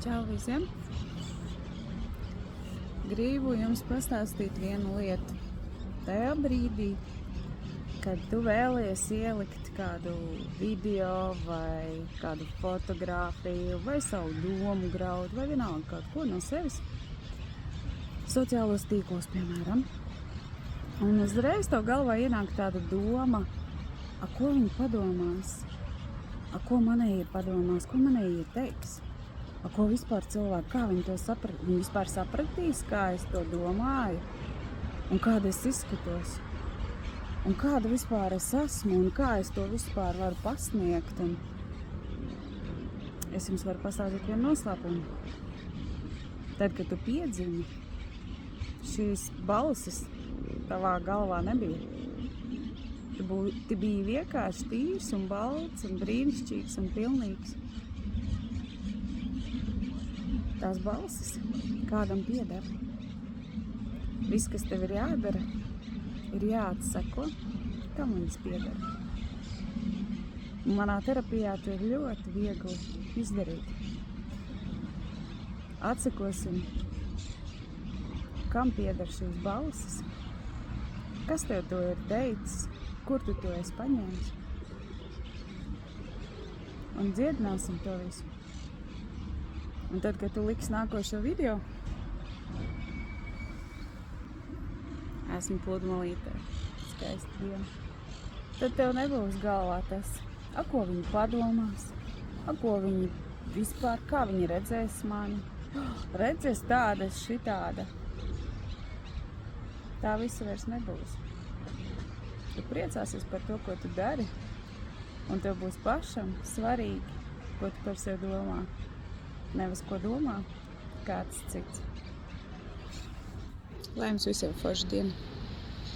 Čau visiem! Gribu jums pastāstīt vienu lietu. Tajā brīdī, kad tu vēlies ielikt kādu video vai kādu fotogrāfiju vai savu domu graudu vai vienalga kaut ko no sevis, sociālos tīklos, piemēram, un uzreiz tev galvā ienāk tāda doma, ko viņi padomās, ko manējie padomās, ko manējie teiks. Ko vispār cilvēki, kā viņi to saprat? Viņi vispār sapratīs, kā es to domāju, un kāda es izskatos, un kāda vispār es esmu, un kā es to vispār varu pasniegt. Un es jums varu pastāstīt vienu noslēpumu. Tad, kad tu piedzimi, šīs balsis tavā galvā nebija. Tu biji vienkārši tīrs un balts un brīnišķīgs un pilnīgs. Tās balsis kādam pieder. Viss, kas tev ir jādara, ir jāatseko, kam viņas pieder. Manā terapijā to ir ļoti viegli izdarīt. Atsekosim, kam pieder šīs balsis, kas tev to ir teicis, kur tu to esi paņēmis, un dziedināsim to visu. Un tad, kad tu liksi nākošo video, esmu pludmalītē, skaisti diena, tad tev nebūs galvā tas, ko viņi padomās, ko viņi vispār, kā viņi redzēs mani, redzēs tāda, šitāda. Tā visa vairs nebūs. Tu priecāsies par to, ko tu dari, un tev būs pašam svarīgi, ko tu par sevi domā. Nevis ko domā kāds cits. Lai jums visiem forša diena!